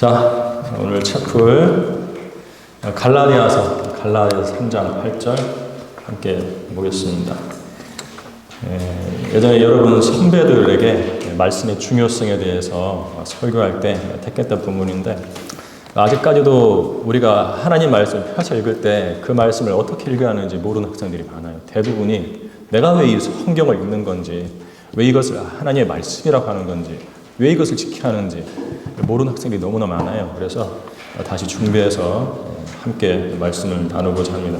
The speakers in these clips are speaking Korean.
자, 오늘 책풀 갈라디아서 3장 8절 함께 보겠습니다. 예전에 여러분 선배들에게 말씀의 중요성에 대해서 설교할 때 택했던 부분인데, 아직까지도 우리가 하나님 말씀을 펴서 읽을 때 그 말씀을 어떻게 읽어야 하는지 모르는 학생들이 많아요. 대부분이 내가 왜 이 성경을 읽는 건지, 왜 이것을 하나님의 말씀이라고 하는 건지, 왜 이것을 지켜야 하는지 모르는 학생들이 너무나 많아요. 그래서 다시 준비해서 함께 말씀을 나누고자 합니다.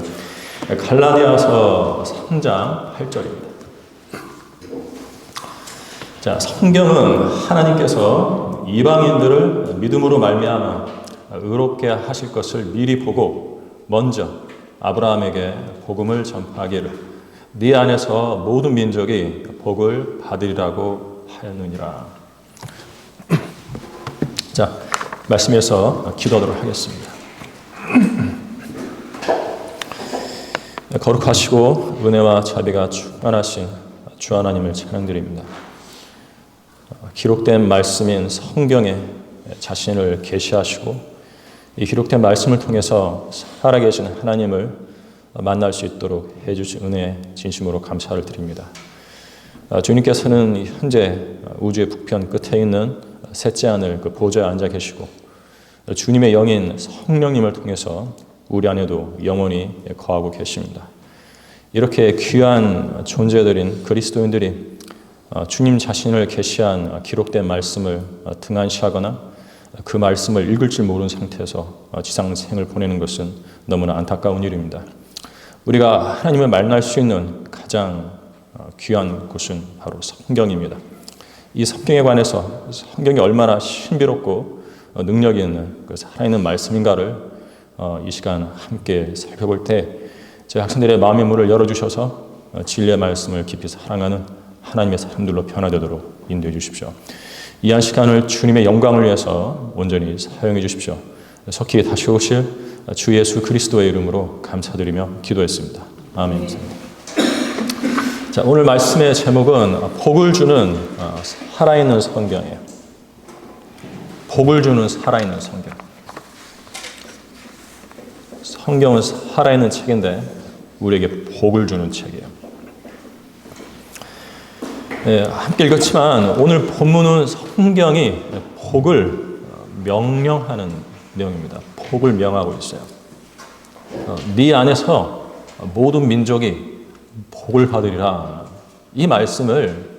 갈라디아서 3장 8절입니다. 자, 성경은 하나님께서 이방인들을 믿음으로 말미암아 의롭게 하실 것을 미리 보고 먼저 아브라함에게 복음을 전파하기를 네 안에서 모든 민족이 복을 받으리라고 하였느니라. 자, 말씀에서 기도하도록 하겠습니다. 거룩하시고 은혜와 자비가 충만하신 주 하나님을 찬양드립니다. 기록된 말씀인 성경에 자신을 계시하시고 이 기록된 말씀을 통해서 살아계신 하나님을 만날 수 있도록 해주신 은혜에 진심으로 감사를 드립니다. 주님께서는 현재 우주의 북편 끝에 있는 셋째 하늘 그 보좌에 앉아 계시고 주님의 영인 성령님을 통해서 우리 안에도 영원히 거하고 계십니다. 이렇게 귀한 존재들인 그리스도인들이 주님 자신을 계시한 기록된 말씀을 등한시하거나 그 말씀을 읽을 줄 모르는 상태에서 지상생을 보내는 것은 너무나 안타까운 일입니다. 우리가 하나님을 만날 수 있는 가장 귀한 곳은 바로 성경입니다. 이 성경에 관해서 성경이 얼마나 신비롭고 능력이 있는 그 살아있는 말씀인가를 이 시간 함께 살펴볼 때 저희 학생들의 마음의 문을 열어주셔서 진리의 말씀을 깊이 사랑하는 하나님의 사람들로 변화되도록 인도해 주십시오. 이 한 시간을 주님의 영광을 위해서 온전히 사용해 주십시오. 속히 다시 오실 주 예수 그리스도의 이름으로 감사드리며 기도했습니다. 아멘. 자, 오늘 말씀의 제목은 복을 주는 살아있는 성경이에요. 복을 주는 살아있는 성경. 성경은 살아있는 책인데 우리에게 복을 주는 책이에요. 함께 읽었지만 오늘 본문은 성경이 복을 명령하는 내용입니다. 복을 명하고 있어요. 네 안에서 모든 민족이 복을 받으리라. 이 말씀을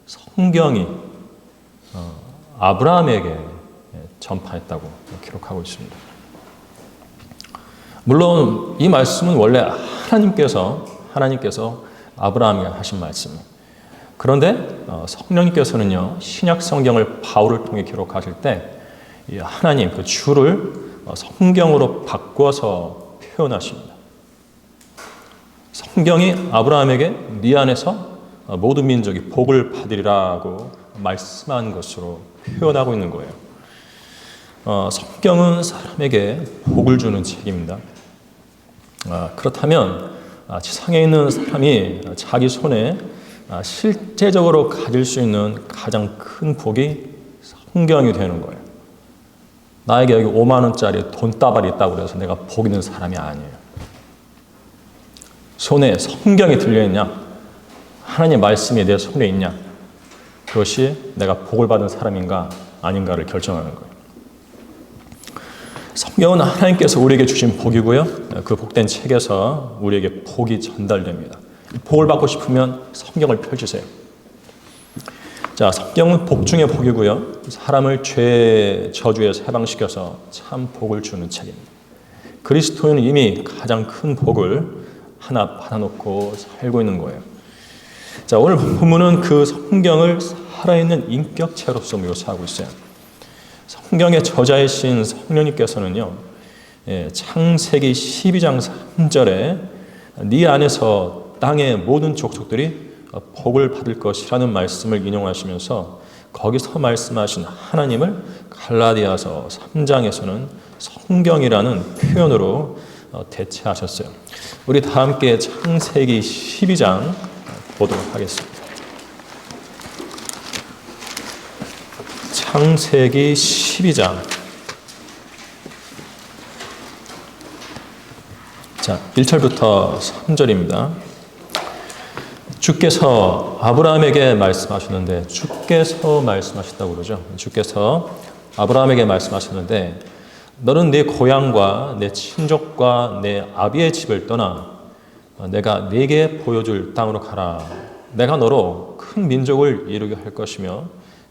성경이 아브라함에게 전파했다고 기록하고 있습니다. 물론 이 말씀은 원래 하나님께서 아브라함에게 하신 말씀이에요. 그런데 성령님께서는요, 신약 성경을 바울을 통해 기록하실 때 하나님 그 주를 성경으로 바꿔서 표현하십니다. 성경이 아브라함에게 네 안에서 모든 민족이 복을 받으리라고 말씀한 것으로 표현하고 있는 거예요. 성경은 사람에게 복을 주는 책입니다. 그렇다면 지상에 있는 사람이 자기 손에 실제적으로 가질 수 있는 가장 큰 복이 성경이 되는 거예요. 나에게 여기 5만 원짜리 돈다발이 있다고 해서 내가 복 있는 사람이 아니에요. 손에 성경이 들려있냐? 하나님의 말씀이 내 손에 있냐? 그것이 내가 복을 받은 사람인가 아닌가를 결정하는 거예요. 성경은 하나님께서 우리에게 주신 복이고요. 그 복된 책에서 우리에게 복이 전달됩니다. 복을 받고 싶으면 성경을 펼치세요. 자, 성경은 복 중에 복이고요. 사람을 죄 저주에서 해방시켜서 참 복을 주는 책입니다. 그리스도인은 이미 가장 큰 복을 하나 받아놓고 살고 있는 거예요. 자, 오늘 본문은 그 성경을 살아있는 인격체로서 묘사하고 있어요. 성경의 저자이신 성령님께서는요, 창세기 12장 3절에 네 안에서 땅의 모든 족속들이 복을 받을 것이라는 말씀을 인용하시면서 거기서 말씀하신 하나님을 갈라디아서 3장에서는 성경이라는 표현으로 대체하셨어요. 우리 다 함께 창세기 12장 보도록 하겠습니다. 창세기 12장 자, 1절부터 3절입니다. 주께서 아브라함에게 말씀하셨는데, 주께서 말씀하셨다고 그러죠. 주께서 아브라함에게 말씀하셨는데, 너는 네 고향과 내 친족과 내 아비의 집을 떠나 내가 네게 보여줄 땅으로 가라. 내가 너로 큰 민족을 이루게 할 것이며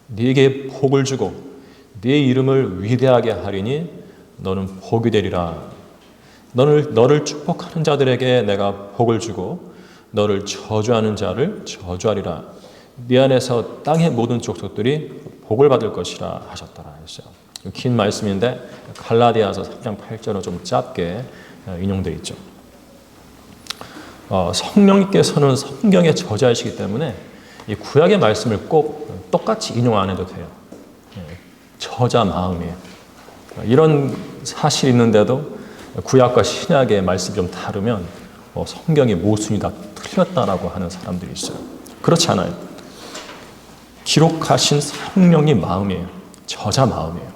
네게 복을 주고 네 이름을 위대하게 하리니 너는 복이 되리라. 너를 축복하는 자들에게 내가 복을 주고 너를 저주하는 자를 저주하리라. 네 안에서 땅의 모든 족속들이 복을 받을 것이라 하셨더라 했어요. 긴 말씀인데 갈라디아서 3장 8절은 좀 짧게 인용되어 있죠. 성령님께서는 성경의 저자이시기 때문에 이 구약의 말씀을 꼭 똑같이 인용 안 해도 돼요. 저자 마음이에요. 이런 사실이 있는데도 구약과 신약의 말씀이 좀 다르면 성경의 모순이 다 틀렸다라고 하는 사람들이 있어요. 그렇지 않아요. 기록하신 성령님 마음이에요. 저자 마음이에요.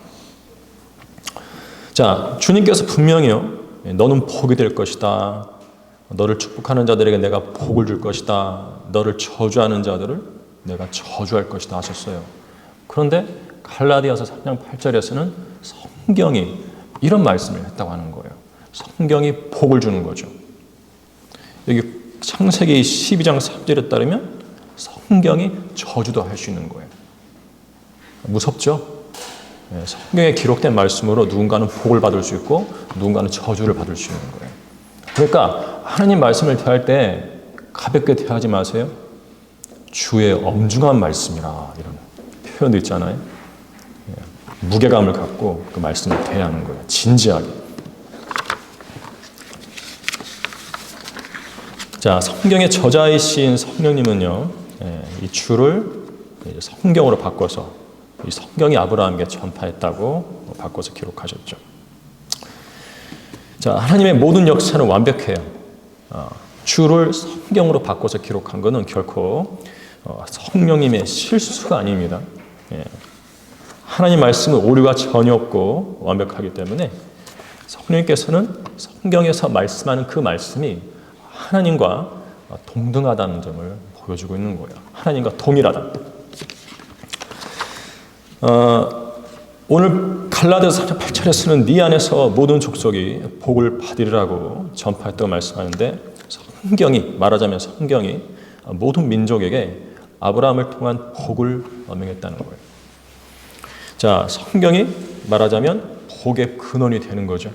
자, 주님께서 분명히요, 너는 복이 될 것이다. 너를 축복하는 자들에게 내가 복을 줄 것이다. 너를 저주하는 자들을 내가 저주할 것이다 하셨어요. 그런데 갈라디아서 3장 8절에서는 성경이 이런 말씀을 했다고 하는 거예요. 성경이 복을 주는 거죠. 여기 창세기 12장 3절에 따르면 성경이 저주도 할 수 있는 거예요. 무섭죠? 성경에 기록된 말씀으로 누군가는 복을 받을 수 있고 누군가는 저주를 받을 수 있는 거예요. 그러니까 하나님 말씀을 대할 때 가볍게 대하지 마세요. 주의 엄중한 말씀이라 이런 표현도 있잖아요. 무게감을 갖고 그 말씀을 대하는 거예요. 진지하게. 자, 성경의 저자이신 성령님은요, 이 주를 성경으로 바꿔서 이 성경이 아브라함에게 전파했다고 바꿔서 기록하셨죠. 자, 하나님의 모든 역사는 완벽해요. 주를 성경으로 바꿔서 기록한 것은 결코 성령님의 실수가 아닙니다. 하나님 말씀은 오류가 전혀 없고 완벽하기 때문에 성령님께서는 성경에서 말씀하는 그 말씀이 하나님과 동등하다는 점을 보여주고 있는 거예요. 하나님과 동일하다. 오늘 갈라디아서 4장 8절에서는 네 안에서 모든 족속이 복을 받으리라고 전파했다고 말씀하는데 성경이 말하자면 성경이 모든 민족에게 아브라함을 통한 복을 명했다는 거예요. 자, 성경이 말하자면 복의 근원이 되는 거죠.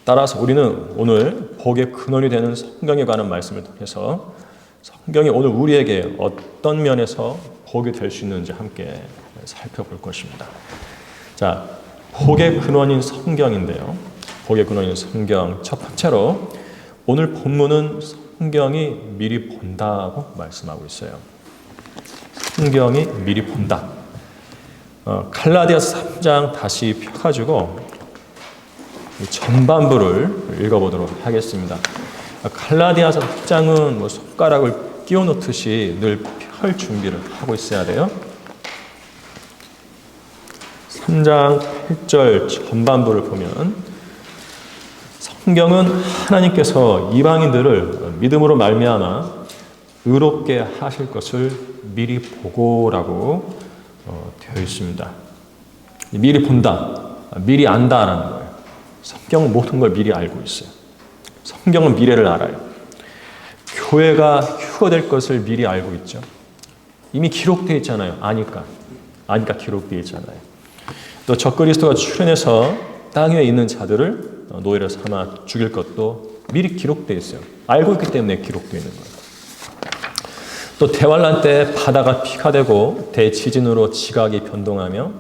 따라서 우리는 오늘 복의 근원이 되는 성경에 관한 말씀을 통해서 성경이 오늘 우리에게 어떤 면에서 복이 될 수 있는지 함께 살펴볼 것입니다. 자, 복의 근원인 성경인데요. 복의 근원인 성경 첫 번째로 오늘 본문은 성경이 미리 본다고 말씀하고 있어요. 성경이 미리 본다. 갈라디아서 3장 다시 펴가지고 전반부를 읽어보도록 하겠습니다. 갈라디아서 3장은 손가락을 끼워 놓듯이 늘 펼 준비를 하고 있어야 돼요. 3장 8절 전반부를 보면 성경은 하나님께서 이방인들을 믿음으로 말미암아 의롭게 하실 것을 미리 보고라고 되어 있습니다. 미리 본다, 미리 안다라는 거예요. 성경은 모든 걸 미리 알고 있어요. 성경은 미래를 알아요. 교회가 휴거될 것을 미리 알고 있죠. 이미 기록되어 있잖아요. 아니까 기록되어 있잖아요. 또 적그리스도가 출현해서 땅 위에 있는 자들을 노예로 삼아 죽일 것도 미리 기록되어 있어요. 알고 있기 때문에 기록되어 있는 거예요. 또 대환란 때 바다가 피가 되고 대지진으로 지각이 변동하며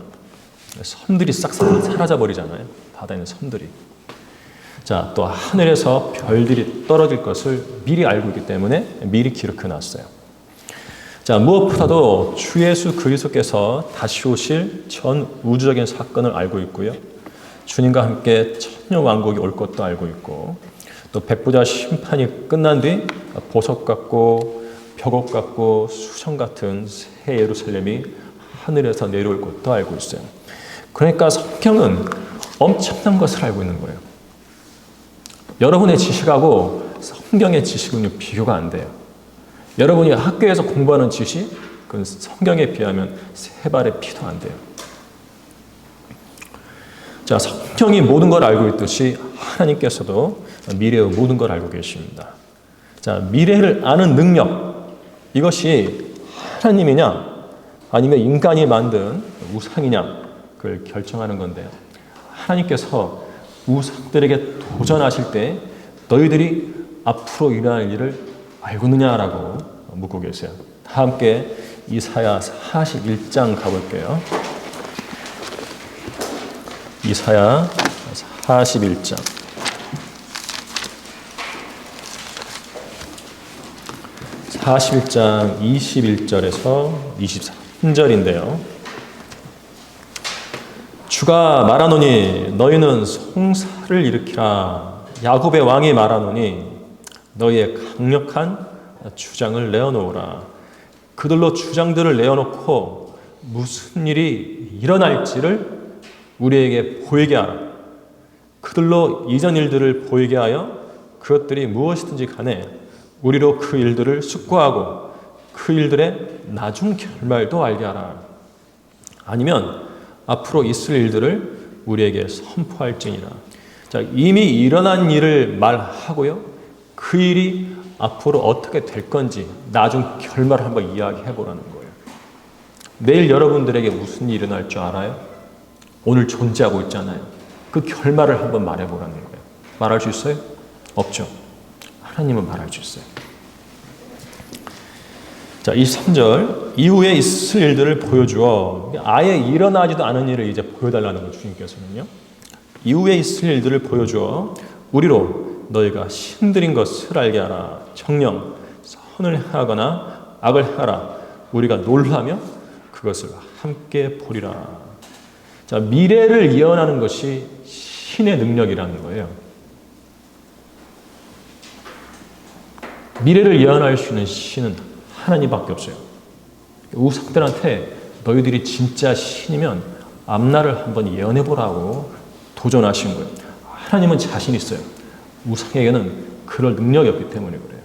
섬들이 싹 사라져 버리잖아요. 바다에 있는 섬들이. 자, 또 하늘에서 별들이 떨어질 것을 미리 알고 있기 때문에 미리 기록해 놨어요. 자, 무엇보다도 주 예수 그리스도께서 다시 오실 전 우주적인 사건을 알고 있고요. 주님과 함께 천년 왕국이 올 것도 알고 있고, 또 백부자 심판이 끝난 뒤 보석 같고 벽옥 같고 수정 같은 새 예루살렘이 하늘에서 내려올 것도 알고 있어요. 그러니까 성경은 엄청난 것을 알고 있는 거예요. 여러분의 지식하고 성경의 지식은 비교가 안 돼요. 여러분이 학교에서 공부하는 지식, 그건 성경에 비하면 세 발의 피도 안 돼요. 자, 성경이 모든 걸 알고 있듯이 하나님께서도 미래의 모든 걸 알고 계십니다. 자, 미래를 아는 능력, 이것이 하나님이냐 아니면 인간이 만든 우상이냐 그걸 결정하는 건데요. 하나님께서 우상들에게 도전하실 때 너희들이 앞으로 일어날 일을 알고 있느냐라고 묻고 계세요. 다 함께 이사야 41장 가볼게요. 이사야 41장 41장 21절에서 23절인데요. 주가 말하노니 너희는 송사를 일으키라. 야곱의 왕이 말하노니 너희의 강력한 주장을 내어놓으라. 그들로 주장들을 내어놓고 무슨 일이 일어날지를 우리에게 보이게 하라. 그들로 이전 일들을 보이게 하여 그것들이 무엇이든지 간에 우리로 그 일들을 숙고하고 그 일들의 나중 결말도 알게 하라. 아니면 앞으로 있을 일들을 우리에게 선포할지니라. 자, 이미 일어난 일을 말하고요. 그 일이 앞으로 어떻게 될 건지 나중 결말을 한번 이야기해 보라는 거예요. 내일 여러분들에게 무슨 일이 일어날 줄 알아요? 오늘 존재하고 있잖아요. 그 결말을 한번 말해 보라는 거예요. 말할 수 있어요? 없죠. 하나님은 말할 수 있어요. 자, 23절 이후에 있을 일들을 보여주어 아예 일어나지도 않은 일을 이제 보여달라는 거 주님께서는요. 이후에 있을 일들을 보여주어 우리로 너희가 신들인 것을 알게 하라. 정녕 선을 행하거나 악을 행하라. 우리가 놀라며 그것을 함께 보리라. 자, 미래를 예언하는 것이 신의 능력이라는 거예요. 미래를 예언할 수 있는 신은 하나님밖에 없어요. 우상들한테 너희들이 진짜 신이면 앞날을 한번 예언해보라고 도전하신 거예요. 하나님은 자신 있어요. 우상에게는 그럴 능력이 없기 때문에 그래요.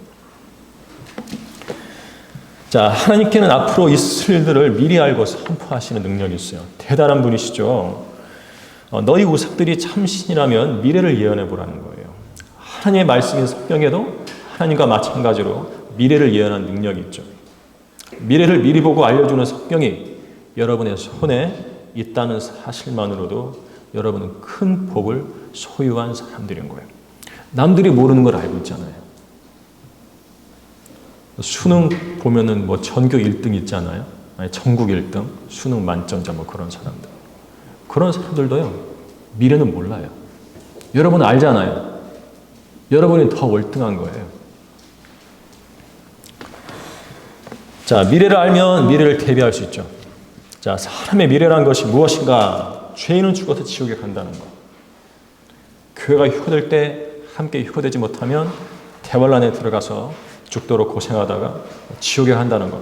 자, 하나님께는 앞으로 있을 일들을 미리 알고 선포하시는 능력이 있어요. 대단한 분이시죠. 너희 우상들이 참 신이라면 미래를 예언해보라는 거예요. 하나님의 말씀인 성경에도 하나님과 마찬가지로 미래를 예언하는 능력이 있죠. 미래를 미리 보고 알려주는 성경이 여러분의 손에 있다는 사실만으로도 여러분은 큰 복을 소유한 사람들인 거예요. 남들이 모르는 걸 알고 있잖아요. 수능 보면은 뭐 전교 1등 있잖아요. 아니, 전국 1등, 수능 만점자 뭐 그런 사람들. 그런 사람들도요, 미래는 몰라요. 여러분은 알잖아요. 여러분이 더 월등한 거예요. 자, 미래를 알면 미래를 대비할 수 있죠. 자, 사람의 미래란 것이 무엇인가? 죄인은 죽어서 지옥에 간다는 것. 교회가 휴거될 때 함께 휴거되지 못하면 대환란에 들어가서 죽도록 고생하다가 지옥에 간다는 것.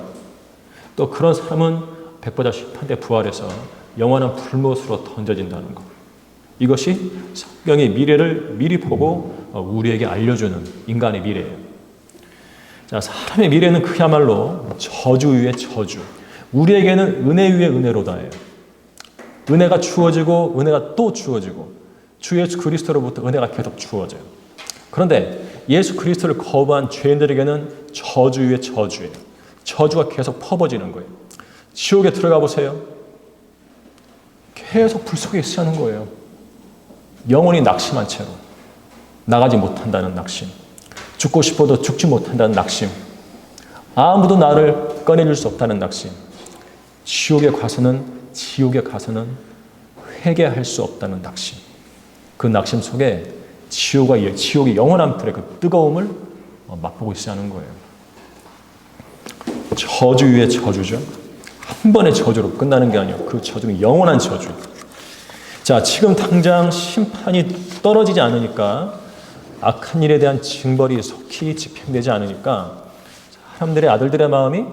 또 그런 사람은 백보자 심판대 부활해서 영원한 불못으로 던져진다는 것. 이것이 성경이 미래를 미리 보고 우리에게 알려주는 인간의 미래예요. 자, 사람의 미래는 그야말로 저주 위에 저주. 우리에게는 은혜 위에 은혜로다예요. 은혜가 주어지고 은혜가 또 주어지고 주 예수 그리스도로부터 은혜가 계속 주어져요. 그런데 예수 그리스도를 거부한 죄인들에게는 저주 위에 저주예요. 저주가 계속 퍼버지는 거예요. 지옥에 들어가 보세요. 계속 불 속에 있어야 하는 거예요. 영원히 낙심한 채로 나가지 못한다는 낙심. 죽고 싶어도 죽지 못한다는 낙심. 아무도 나를 꺼내줄 수 없다는 낙심. 지옥에 가서는 회개할 수 없다는 낙심. 그 낙심 속에 지옥의 영원한 불의 그 뜨거움을 맛보고 있어야 하는 거예요. 저주 위에 저주죠. 한 번의 저주로 끝나는 게 아니에요. 그 저주는 영원한 저주. 자, 지금 당장 심판이 떨어지지 않으니까, 악한 일에 대한 징벌이 속히 집행되지 않으니까 사람들의 아들들의 마음이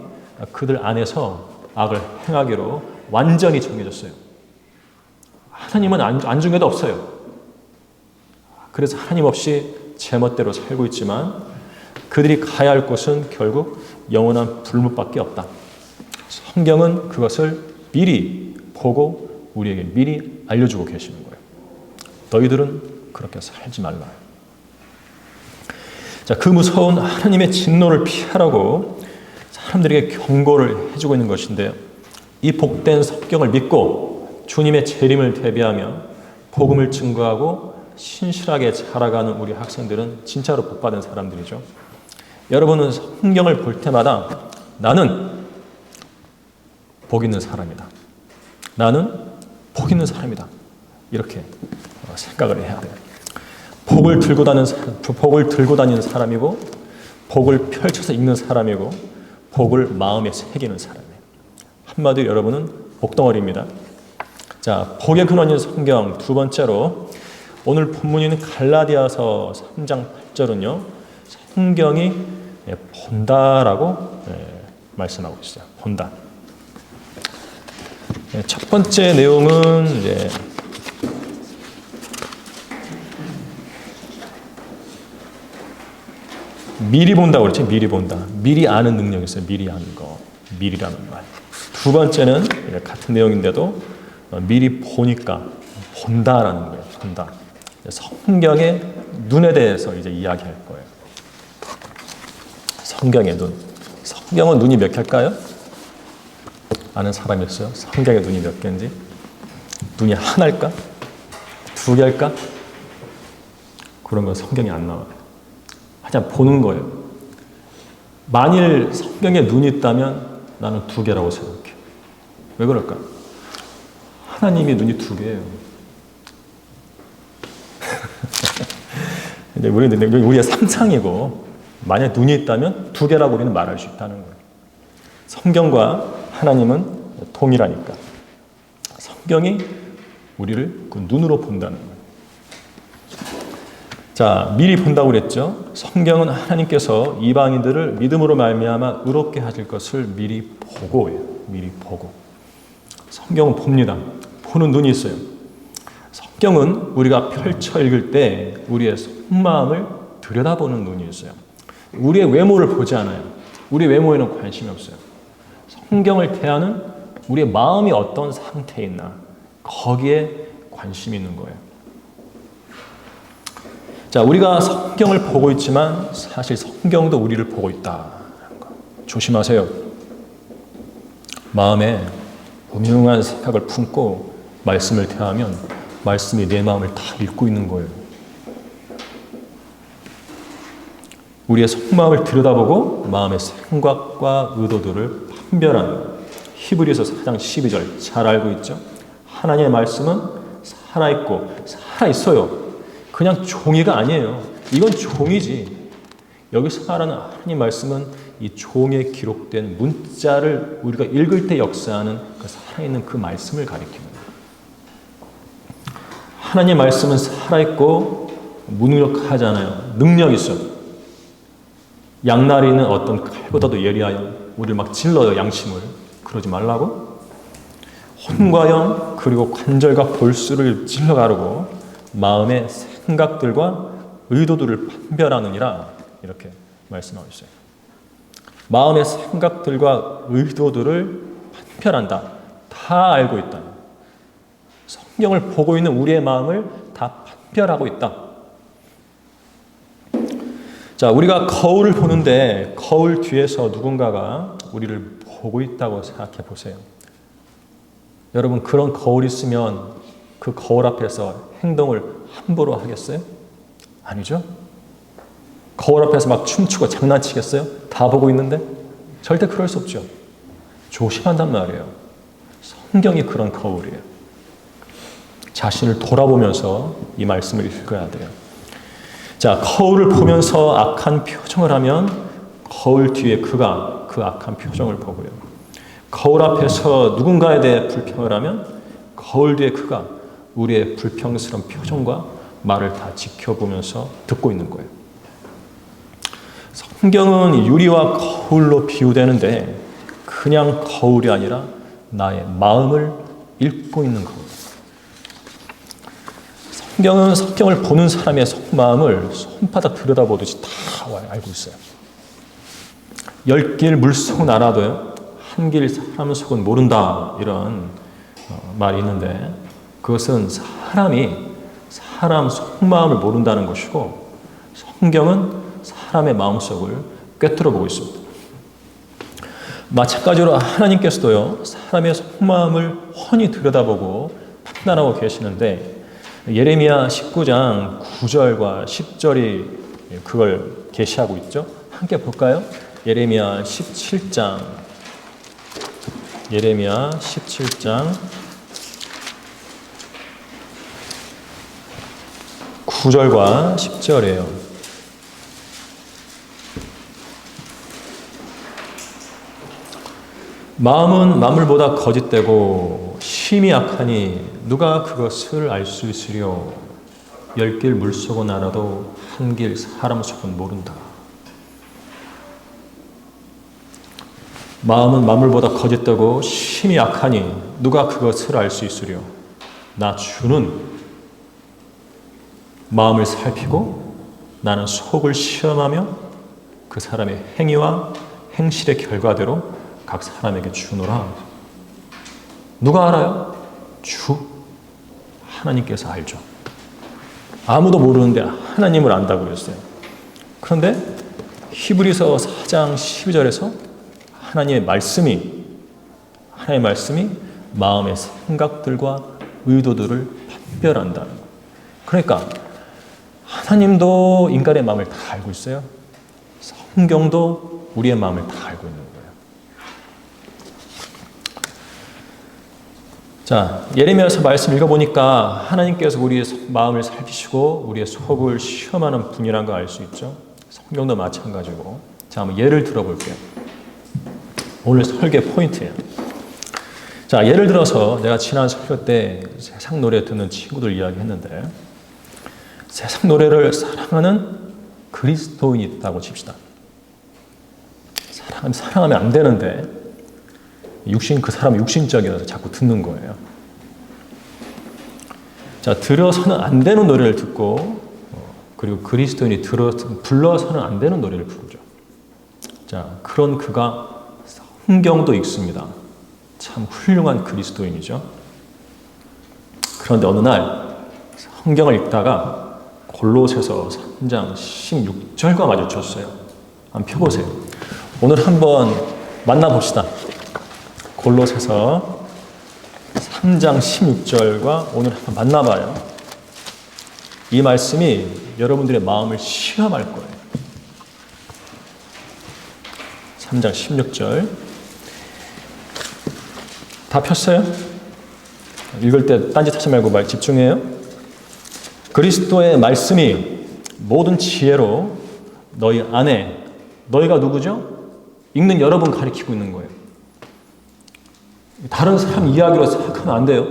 그들 안에서 악을 행하기로 완전히 정해졌어요. 하나님은 안중에도 없어요. 그래서 하나님 없이 제멋대로 살고 있지만 그들이 가야 할 곳은 결국 영원한 불못밖에 없다. 성경은 그것을 미리 보고 우리에게 미리 알려주고 계시는 거예요. 너희들은 그렇게 살지 말라. 자, 그 무서운 하나님의 진노를 피하라고 사람들에게 경고를 해주고 있는 것인데요. 이 복된 성경을 믿고 주님의 재림을 대비하며 복음을 증거하고 신실하게 자라가는 우리 학생들은 진짜로 복받은 사람들이죠. 여러분은 성경을 볼 때마다 나는 복 있는 사람이다. 나는 복 있는 사람이다. 이렇게 생각을 해야 돼요. 복을 들고 다니는 사람이고, 복을 펼쳐서 읽는 사람이고, 복을 마음에 새기는 사람이에요. 한마디로 여러분은 복덩어리입니다. 자, 복의 근원인 성경 두 번째로 오늘 본문인 갈라디아서 3장 8절은요. 성경이 본다라고 말씀하고 있어요. 본다. 첫 번째 내용은 이제 미리 본다고 그랬죠. 미리 본다. 미리 아는 능력이 있어요. 미리 아는 거. 미리라는 말. 두 번째는 같은 내용인데도 미리 보니까 본다라는 거예요. 본다. 성경의 눈에 대해서 이제 이야기할 거예요. 성경의 눈. 성경은 눈이 몇 개일까요? 아는 사람이 있어요? 성경의 눈이 몇 개인지? 눈이 하나일까? 두 개일까? 그런 건 성경이 안 나와요. 그냥 보는 거예요. 만일 성경에 눈이 있다면 나는 두 개라고 생각해. 왜 그럴까? 하나님의 눈이 두 개예요. 우리의 상상이고, 만약 눈이 있다면 두 개라고 우리는 말할 수 있다는 거예요. 성경과 하나님은 동일하니까. 성경이 우리를 그 눈으로 본다는 거예요. 자, 미리 본다고 그랬죠. 성경은 하나님께서 이방인들을 믿음으로 말미암아 의롭게 하실 것을 미리 보고예요. 미리 보고. 성경은 봅니다. 보는 눈이 있어요. 성경은 우리가 펼쳐 읽을 때 우리의 속마음을 들여다보는 눈이 있어요. 우리의 외모를 보지 않아요. 우리 외모에는 관심이 없어요. 성경을 대하는 우리의 마음이 어떤 상태에 있나, 거기에 관심이 있는 거예요. 자, 우리가 성경을 보고 있지만 사실 성경도 우리를 보고 있다는 거. 조심하세요. 마음에 음흉한 생각을 품고 말씀을 대하면 말씀이 내 마음을 다 읽고 있는 거예요. 우리의 속마음을 들여다보고 마음의 생각과 의도들을 판별하는 거예요. 히브리서 4장 12절 잘 알고 있죠? 하나님의 말씀은 살아있고 살아있어요. 그냥 종이가 아니에요. 이건 종이지. 여기서 말하는 하나님 말씀은 이 종에 기록된 문자를 우리가 읽을 때 역사하는 그 살아있는 그 말씀을 가리키는 거예요. 하나님 말씀은 살아있고 무능력하잖아요. 능력이 있어요. 양날이는 어떤 칼보다도 예리하여 우리를 막 찔러요. 양심을. 그러지 말라고. 혼과 영 그리고 관절과 골수를 찔러 가르고 마음의 생각들과 의도들을 판별하느니라, 이렇게 말씀하고 있어요. 마음의 생각들과 의도들을 판별한다. 다 알고 있다. 성경을 보고 있는 우리의 마음을 다 판별하고 있다. 자, 우리가 거울을 보는데 거울 뒤에서 누군가가 우리를 보고 있다고 생각해 보세요. 여러분, 그런 거울이 있으면 그 거울 앞에서 행동을 함부로 하겠어요? 아니죠? 거울 앞에서 막 춤추고 장난치겠어요? 다 보고 있는데? 절대 그럴 수 없죠. 조심한단 말이에요. 성경이 그런 거울이에요. 자신을 돌아보면서 이 말씀을 읽어야 돼요. 자, 거울을 보면서 악한 표정을 하면 거울 뒤에 그가 그 악한 표정을 보고요. 거울 앞에서 누군가에 대해 불평을 하면 거울 뒤에 그가 우리의 불평스러운 표정과 말을 다 지켜보면서 듣고 있는 거예요. 성경은 유리와 거울로 비유되는데 그냥 거울이 아니라 나의 마음을 읽고 있는 거예요. 성경을 보는 사람의 속마음을 손바닥 들여다보듯이 다 알고 있어요. 10길 물속은 알아도요, 한 길 사람 속은 모른다, 이런 말이 있는데, 그것은 사람이 사람 속마음을 모른다는 것이고, 성경은 사람의 마음속을 꿰뚫어 보고 있습니다. 마찬가지로 하나님께서도요, 사람의 속마음을 훤히 들여다보고 판단하고 계시는데, 예레미야 19장 9절과 10절이 그걸 계시하고 있죠. 함께 볼까요? 예레미야 17장 9절과 10절이에요. 마음은 만물보다 거짓되고 심히 악하니 누가 그것을 알 수 있으리요. 10길 물속은 알아도 한 길 사람 속은 모른다. 마음은 만물보다 거짓되고 심히 악하니 누가 그것을 알 수 있으리요. 나 주는 마음을 살피고 나는 속을 시험하며 그 사람의 행위와 행실의 결과대로 각 사람에게 주노라. 누가 알아요? 주 하나님께서 알죠. 아무도 모르는데 하나님을 안다고 그랬어요. 그런데 히브리서 4장 12절에서 하나님의 말씀이 마음의 생각들과 의도들을 판별한다는 거예요. 그러니까 하나님도 인간의 마음을 다 알고 있어요. 성경도 우리의 마음을 다 알고 있는 거예요. 자, 예레미야서 말씀 읽어보니까 하나님께서 우리의 마음을 살피시고 우리의 속을 시험하는 분이라는 걸 알 수 있죠. 성경도 마찬가지고. 자, 한번 예를 들어볼게요. 오늘 설계 포인트예요. 자, 예를 들어서 내가 지난 설교 때 세상 노래 듣는 친구들 이야기했는데, 세상 노래를 사랑하는 그리스도인이 있다고 칩시다. 사랑하면 안 되는데 그 사람이 육신적이라서 자꾸 듣는 거예요. 자, 들어서는 안 되는 노래를 듣고, 그리고 그리스도인이 불러서는 안 되는 노래를 부르죠. 자, 그런 그가 성경도 읽습니다. 참 훌륭한 그리스도인이죠. 그런데 어느 날 성경을 읽다가 골로새서 3장 16절과 마주쳤어요. 한번 펴보세요. 오늘 한번 만나봅시다. 골로새서 3장 16절과 오늘 한번 만나봐요. 이 말씀이 여러분들의 마음을 시험할 거예요. 3장 16절 다 폈어요? 읽을 때 딴짓하지 말고 말 집중해요. 그리스도의 말씀이 모든 지혜로 너희 안에, 너희가 누구죠? 읽는 여러분 가리키고 있는 거예요. 다른 사람 이야기로 생각하면 안 돼요.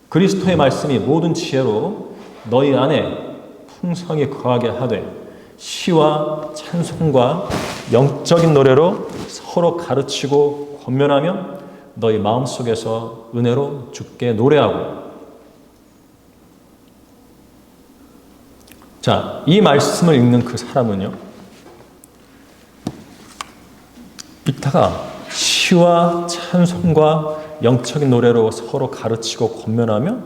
그리스도의 말씀이 모든 지혜로 너희 안에 풍성히 거하게 하되 시와 찬송과 영적인 노래로 서로 가르치고 권면하며 너희 마음속에서 은혜로 주께 노래하고. 자, 이 말씀을 읽는 그 사람은요, 읽다가 시와 찬송과 영적인 노래로 서로 가르치고 권면하며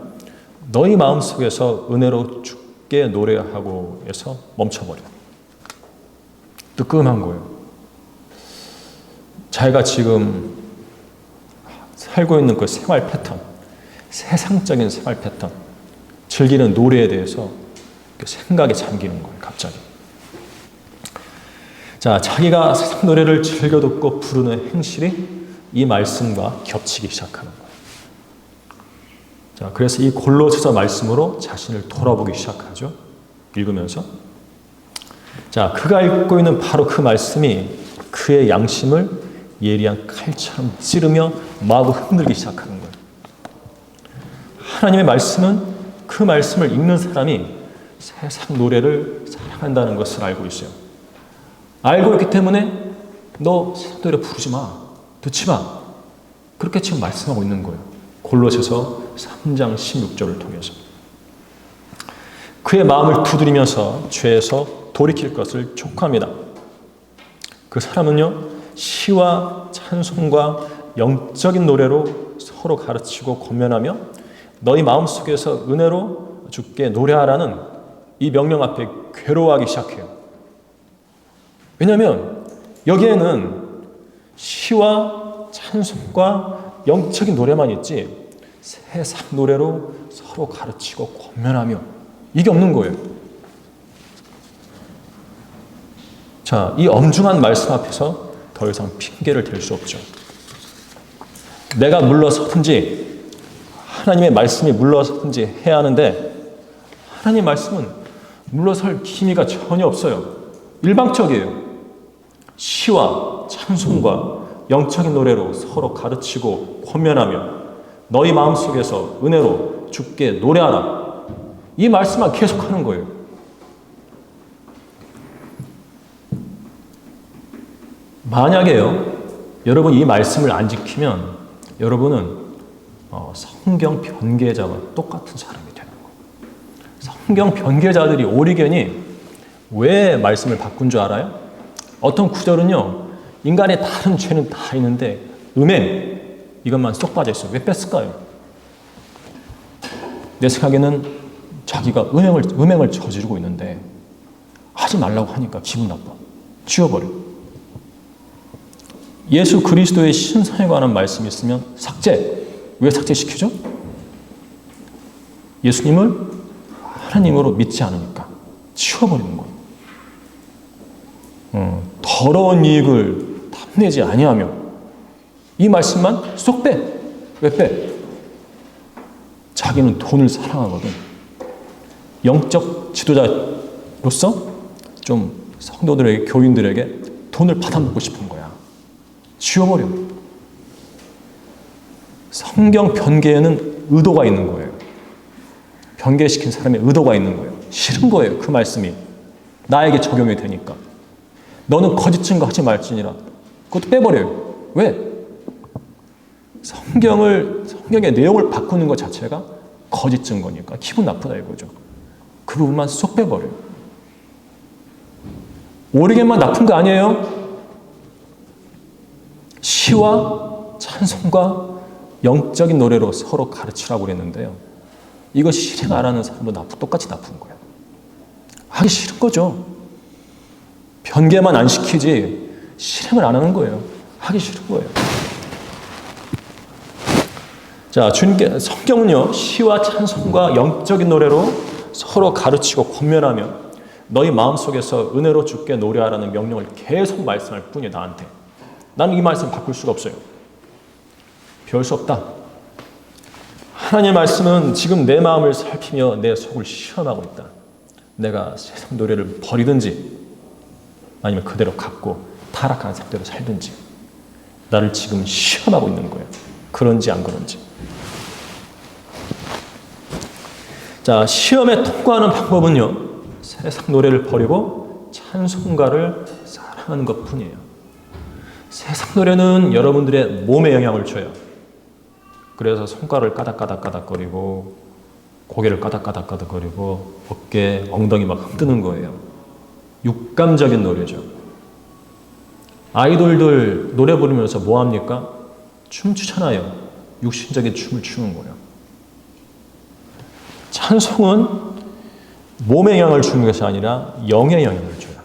너희 마음속에서 은혜로 주께 노래하고 해서 멈춰버려요. 뜨끔한 거예요. 자기가 지금 살고 있는 그 생활 패턴, 세상적인 생활 패턴, 즐기는 노래에 대해서 생각에 잠기는 거예요, 갑자기. 자, 자기가 세상 노래를 즐겨 듣고 부르는 행실이 이 말씀과 겹치기 시작하는 거예요. 자, 그래서 이 골로새서 말씀으로 자신을 돌아보기 시작하죠. 읽으면서. 자, 그가 읽고 있는 바로 그 말씀이 그의 양심을 예리한 칼처럼 찌르며 마구 흔들기 시작하는 거예요. 하나님의 말씀은 그 말씀을 읽는 사람이 세상 노래를 사랑한다는 것을 알고 있어요. 알고 있기 때문에 너 세상 노래 부르지 마. 듣지 마. 그렇게 지금 말씀하고 있는 거예요. 골로새서 3장 16절을 통해서. 그의 마음을 두드리면서 죄에서 돌이킬 것을 촉구합니다. 그 사람은요, 시와 찬송과 영적인 노래로 서로 가르치고 권면하며 너희 마음속에서 은혜로 주께 노래하라는 이 명령 앞에 괴로워하기 시작해요. 왜냐하면 여기에는 시와 찬송과 영적인 노래만 있지 세상 노래로 서로 가르치고 권면하며 이게 없는 거예요. 자, 이 엄중한 말씀 앞에서 더 이상 핑계를 댈 수 없죠. 내가 물러서든지 하나님의 말씀이 물러서든지 해야 하는데 하나님의 말씀은 물러설 기미가 전혀 없어요. 일방적이에요. 시와 찬송과 영적인 노래로 서로 가르치고 권면하며 너희 마음속에서 은혜로 주께 노래하라. 이 말씀만 계속하는 거예요. 만약에요, 여러분 이 말씀을 안 지키면 여러분은 성경 변개자와 똑같은 사람이 되는 거예요. 성경 변개자들이 오리겐이 왜 말씀을 바꾼 줄 알아요? 어떤 구절은요, 인간의 다른 죄는 다 있는데 음행 이것만 쏙 빠져 있어요. 왜 뺐을까요? 내 생각에는 자기가 음행을 저지르고 있는데 하지 말라고 하니까 기분 나빠. 지워버려. 예수 그리스도의 신성에 관한 말씀이 있으면 삭제. 왜 삭제시키죠? 예수님을 하나님으로 믿지 않으니까 지워버리는 거예요. 더러운 이익을 탐내지 아니하며 이 말씀만 쏙 빼. 왜 빼? 자기는 돈을 사랑하거든. 영적 지도자로서 좀 성도들에게, 교인들에게 돈을 받아먹고 싶은 거야. 지워버려. 성경 변개에는 의도가 있는 거예요. 변개시킨 사람의 의도가 있는 거예요. 싫은 거예요. 그 말씀이 나에게 적용이 되니까. 너는 거짓 증거하지 말지니라. 그것도 빼버려요. 왜? 성경의 내용을 바꾸는 것 자체가 거짓 증거니까 기분 나쁘다 이거죠. 그 부분만 쏙 빼버려요. 오리겐만 나쁜 거 아니에요? 시와 찬송과 영적인 노래로 서로 가르치라고 그랬는데요. 이거 실행 안 하는 사람도 똑같이 나쁜 거예요. 하기 싫은 거죠. 변개만 안 시키지 실행을 안 하는 거예요. 하기 싫은 거예요. 자, 주님께 성경은요, 시와 찬송과 영적인 노래로 서로 가르치고 권면하며 너희 마음속에서 은혜로 주께 노래하라는 명령을 계속 말씀할 뿐이에요. 나한테. 나는 이 말씀 바꿀 수가 없어요. 배울 수 없다. 하나님의 말씀은 지금 내 마음을 살피며 내 속을 시험하고 있다. 내가 세상 노래를 버리든지 아니면 그대로 갖고 타락한 상태로 살든지 나를 지금 시험하고 있는 거예요. 그런지 안 그런지. 자, 시험에 통과하는 방법은요, 세상 노래를 버리고 찬송가를 사랑하는 것뿐이에요. 세상 노래는 여러분들의 몸에 영향을 줘요. 그래서 손가락을 까닥까닥거리고 고개를 까닥까닥거리고 어깨, 엉덩이 막 흔드는 거예요. 육감적인 노래죠. 아이돌들 노래 부르면서 뭐 합니까? 춤추잖아요. 육신적인 춤을 추는 거예요. 찬송은 몸에 영향을 주는 것이 아니라 영에 영향을 줘요.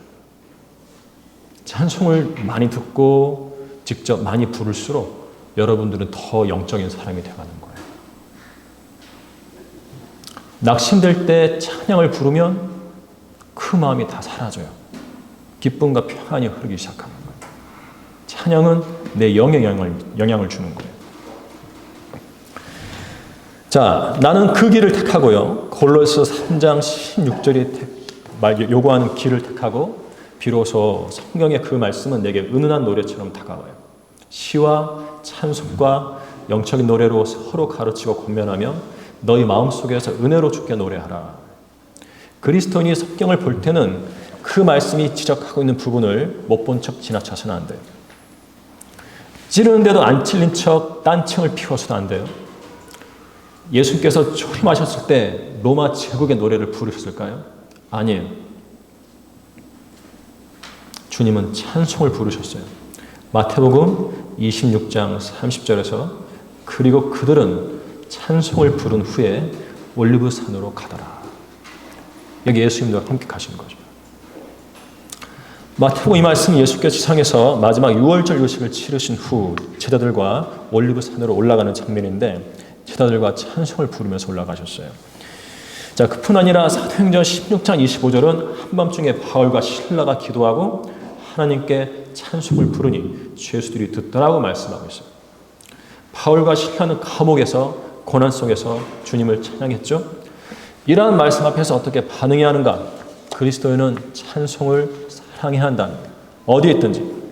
찬송을 많이 듣고 직접 많이 부를수록 여러분들은 더 영적인 사람이 되어가는 거예요. 낙심될 때 찬양을 부르면 그 마음이 다 사라져요. 기쁨과 평안이 흐르기 시작하는 거예요. 찬양은 내 영에 영향을 주는 거예요. 자, 나는 그 길을 택하고요. 골로새 3장 16절이 요구하는 길을 택하고 비로소 성경의 그 말씀은 내게 은은한 노래처럼 다가와요. 시와 찬송과 영적인 노래로 서로 가르치고 권면하며 너희 마음속에서 은혜로 주께 노래하라. 그리스도인이 성경을 볼 때는 그 말씀이 지적하고 있는 부분을 못 본 척 지나쳐서는 안 돼요. 찌르는데도 안 찔린 척 딴청을 피워서도 안 돼요. 예수님께서 초림하셨을 때 로마 제국의 노래를 부르셨을까요? 아니에요. 주님은 찬송을 부르셨어요. 마태복음 26장 30절에서 그리고 그들은 찬송을 부른 후에 올리브산으로 가더라. 여기 예수님과 함께 가시는 거죠. 마태복음 이 말씀 예수께서 지상에서 마지막 유월절 요식을 치르신 후 제자들과 올리브산으로 올라가는 장면인데 제자들과 찬송을 부르면서 올라가셨어요. 자, 그뿐 아니라 사도행전 16장 25절은 한밤중에 바울과 실라가 기도하고 하나님께 찬송을 부르니 죄수들이 듣더라고 말씀하고 있어요. 바울과 실라는 감옥에서 고난 속에서 주님을 찬양했죠. 이러한 말씀 앞에서 어떻게 반응해야 하는가? 그리스도인은 찬송을 사랑해야 한다. 어디에 있든지.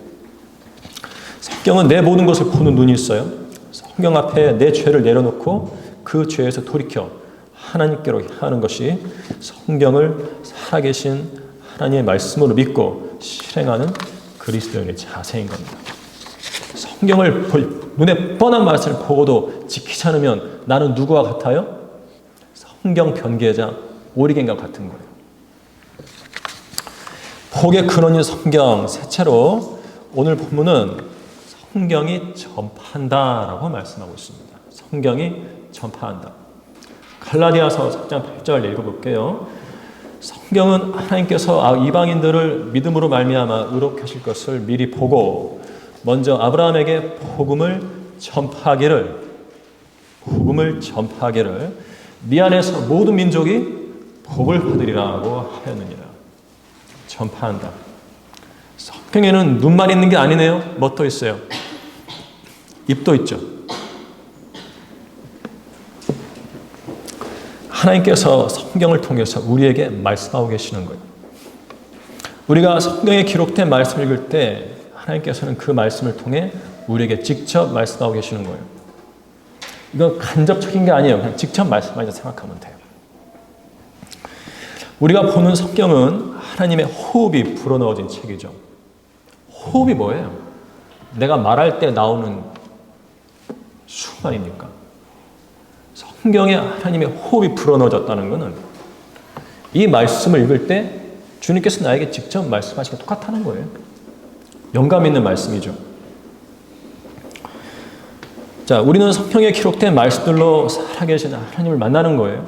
성경은 내 모든 것을 보는 눈이 있어요. 성경 앞에 내 죄를 내려놓고 그 죄에서 돌이켜 하나님께로 향하는 것이 성경을 살아계신 하나님의 말씀으로 믿고 실행하는 그리스도인의 자세인 겁니다. 성경을 눈에 뻔한 말씀을 보고도 지키지 않으면 나는 누구와 같아요? 성경 변개자 오리겐과 같은 거예요. 복의 근원인 성경, 셋째로 오늘 본문은 성경이 전파한다라고 말씀하고 있습니다. 성경이 전파한다. 갈라디아서 4장 8절 읽어볼게요. 성경은 하나님께서 이방인들을 믿음으로 말미암아 의롭게 하실 것을 미리 보고 먼저 아브라함에게 복음을 전파하기를 네 안에서 모든 민족이 복을 받으리라고 하였느니라. 전파한다. 성경에는 눈만 있는 게 아니네요. 뭣도 있어요? 입도 있죠. 하나님께서 성경을 통해서 우리에게 말씀하고 계시는 거예요. 우리가 성경에 기록된 말씀을 읽을 때 하나님께서는 그 말씀을 통해 우리에게 직접 말씀하고 계시는 거예요. 이건 간접적인 게 아니에요. 그냥 직접 말씀하자 생각하면 돼요. 우리가 보는 성경은 하나님의 호흡이 불어넣어진 책이죠. 호흡이 뭐예요? 내가 말할 때 나오는 순간이니까. 성경에 하나님의 호흡이 불어넣어졌다는 것은 이 말씀을 읽을 때 주님께서 나에게 직접 말씀하시기 똑같다는 거예요. 영감 있는 말씀이죠. 자, 우리는 성경에 기록된 말씀들로 살아계신 하나님을 만나는 거예요.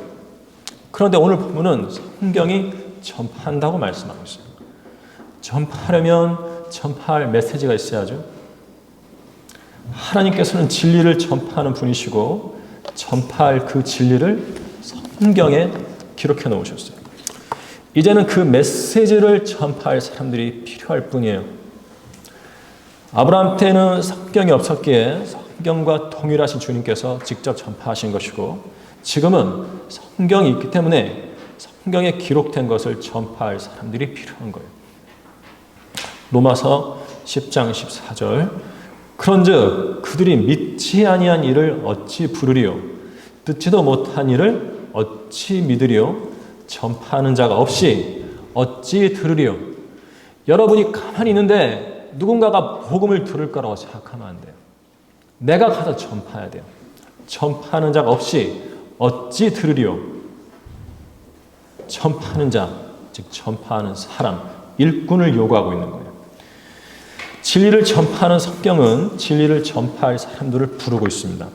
그런데 오늘 본문은 성경이 전파한다고 말씀하고 있어요. 전파하려면 전파할 메시지가 있어야죠. 하나님께서는 진리를 전파하는 분이시고 전파할 그 진리를 성경에 기록해 놓으셨어요. 이제는 그 메시지를 전파할 사람들이 필요할 뿐이에요. 아브라함 때는 성경이 없었기에 성경과 동일하신 주님께서 직접 전파하신 것이고 지금은 성경이 있기 때문에 성경에 기록된 것을 전파할 사람들이 필요한 거예요. 로마서 10장 14절 그런즉 그들이 믿지 아니한 일을 어찌 부르리요 듣지도 못한 일을 어찌 믿으리요 전파하는 자가 없이 어찌 들으리요. 여러분이 가만히 있는데 누군가가 복음을 들을 거라고 생각하면 안 돼요. 내가 가서 전파해야 돼요. 전파하는 자가 없이 어찌 들으리요. 전파하는 자, 즉 전파하는 사람, 일꾼을 요구하고 있는 거예요. 진리를 전파하는 성경은 진리를 전파할 사람들을 부르고 있습니다.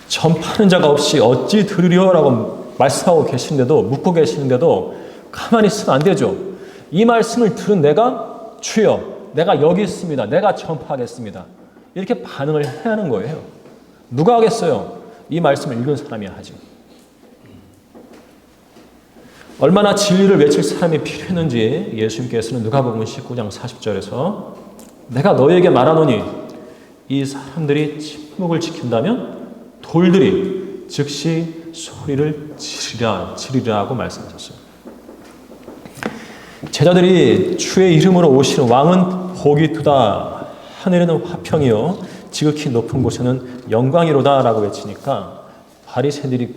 전파하는 자가 없이 어찌 들으려라고 말씀하고 계시는데도 묻고 계시는데도 가만히 있으면 안 되죠. 이 말씀을 들은 내가 주여 내가 여기 있습니다. 내가 전파하겠습니다. 이렇게 반응을 해야 하는 거예요. 누가 하겠어요? 이 말씀을 읽은 사람이 하지. 얼마나 진리를 외칠 사람이 필요했는지 예수님께서는 누가복음 19장 40절에서 내가 너희에게 말하노니 이 사람들이 침묵을 지킨다면 돌들이 즉시 소리를 지르리라고 말씀하셨어요. 제자들이 주의 이름으로 오시는 왕은 복이 두다. 하늘에는 화평이요 지극히 높은 곳에는 영광이로다 라고 외치니까 바리새인들이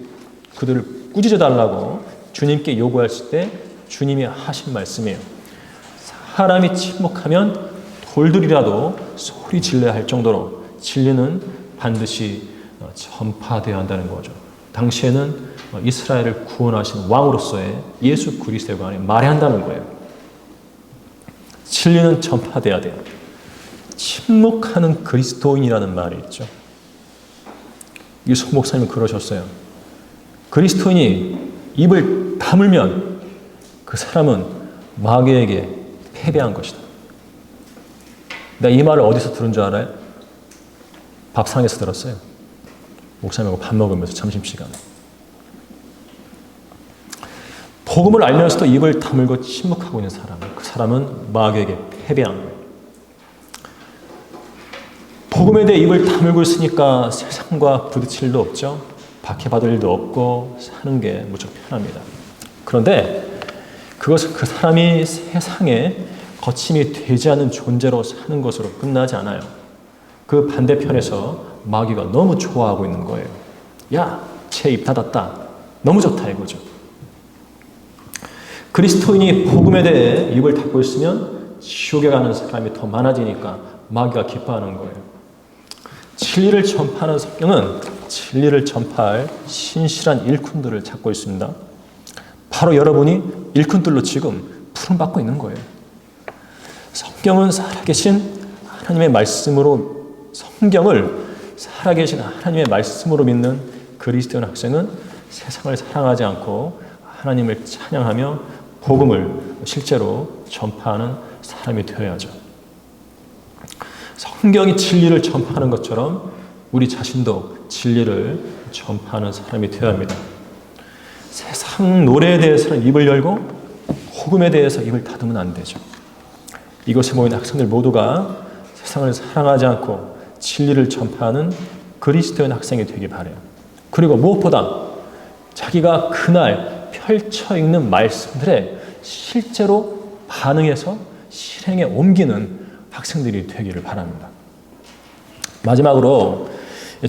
그들을 꾸짖어 달라고 주님께 요구했을 때 주님이 하신 말씀이에요. 사람이 침묵하면 돌들이라도 소리 질러야 할 정도로 진리는 반드시 전파되어야 한다는 거죠. 당시에는 이스라엘을 구원하신 왕으로서의 예수 그리스도가 아니라 말해야 한다는 거예요. 진리는 전파돼야 돼요. 침묵하는 그리스도인이라는 말이 있죠. 이송 목사님은 그러셨어요. 그리스도인이 입을 다물면 그 사람은 마귀에게 패배한 것이다. 내가 이 말을 어디서 들은 줄 알아요? 밥상에서 들었어요. 목사님하고 밥 먹으면서 점심시간에. 복음을 알면서도 입을 다물고 침묵하고 있는 사람, 그 사람은 마귀에게 패배한 거예요. 복음에 대해 입을 다물고 있으니까 세상과 부딪힐 일도 없죠. 박해받을 일도 없고 사는 게 무척 편합니다. 그런데 그것은 그 사람이 세상에 거침이 되지 않는 존재로 사는 것으로 끝나지 않아요. 그 반대편에서 마귀가 너무 좋아하고 있는 거예요. 야, 쟤 입 닫았다. 너무 좋다 이거죠. 그리스도인이 복음에 대해 입을 닫고 있으면 지옥에 가는 사람이 더 많아지니까 마귀가 기뻐하는 거예요. 진리를 전파하는 성경은 진리를 전파할 신실한 일꾼들을 찾고 있습니다. 바로 여러분이 일꾼들로 지금 부름받고 있는 거예요. 성경은 살아계신 하나님의 말씀으로, 성경을 살아계신 하나님의 말씀으로 믿는 그리스도인 학생은 세상을 사랑하지 않고 하나님을 찬양하며 복음을 실제로 전파하는 사람이 되어야죠. 성경이 진리를 전파하는 것처럼 우리 자신도 진리를 전파하는 사람이 되어야 합니다. 세상 노래에 대해서는 입을 열고 복음에 대해서 입을 닫으면 안 되죠. 이곳에 모인 학생들 모두가 세상을 사랑하지 않고 진리를 전파하는 그리스도인 학생이 되기 바라요. 그리고 무엇보다 자기가 그날 펼쳐 읽는 말씀들에 실제로 반응해서 실행에 옮기는 학생들이 되기를 바랍니다. 마지막으로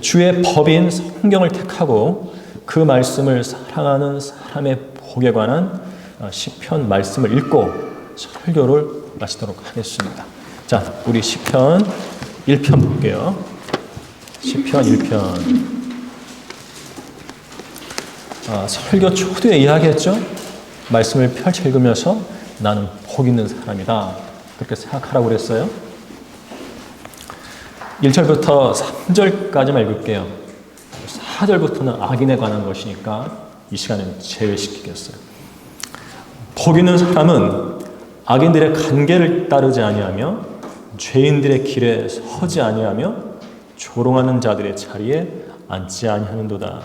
주의 법인 성경을 택하고 그 말씀을 사랑하는 사람의 복에 관한 시편 말씀을 읽고 설교를 마치도록 하겠습니다. 자, 우리 시편 1편 볼게요. 시편 1편. 설교 초두에 이야기했죠. 말씀을 펼쳐 읽으면서 나는 복 있는 사람이다. 그렇게 생각하라고 그랬어요. 1절부터 3절까지만 읽을게요. 4절부터는 악인에 관한 것이니까 이 시간에는 제외시키겠어요. 복 있는 사람은 악인들의 간계를 따르지 아니하며 죄인들의 길에 서지 아니하며 조롱하는 자들의 자리에 앉지 아니하는도다.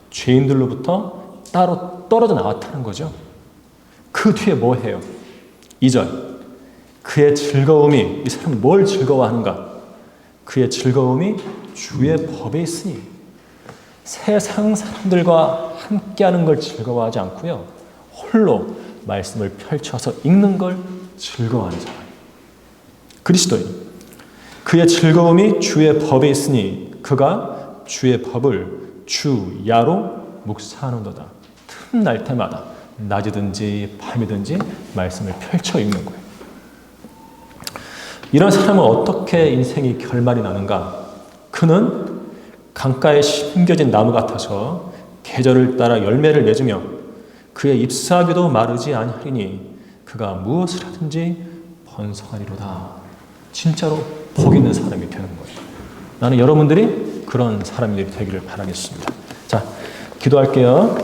죄인들로부터 따로 떨어져 나왔다는 거죠. 그 뒤에 뭐 해요? 2절. 그의 즐거움이, 이 사람은 뭘 즐거워하는가? 그의 즐거움이 주의 법에 있으니. 세상 사람들과 함께하는 걸 즐거워하지 않고요. 홀로 말씀을 펼쳐서 읽는 걸 즐거워하는 사람. 그리스도인. 그의 즐거움이 주의 법에 있으니 그가 주의 법을 주 야로 묵상하는도다. 틈날 때마다 낮이든지 밤이든지 말씀을 펼쳐 읽는 거예요. 이런 사람은 어떻게 인생이 결말이 나는가? 그는 강가에 심겨진 나무 같아서 계절을 따라 열매를 맺으며 그의 잎사귀도 마르지 아니하리니 그가 무엇을 하든지 번성하리로다. 진짜로 복 있는 사람이 되는 거예요. 나는 여러분들이 그런 사람들이 되기를 바라겠습니다. 자, 기도할게요.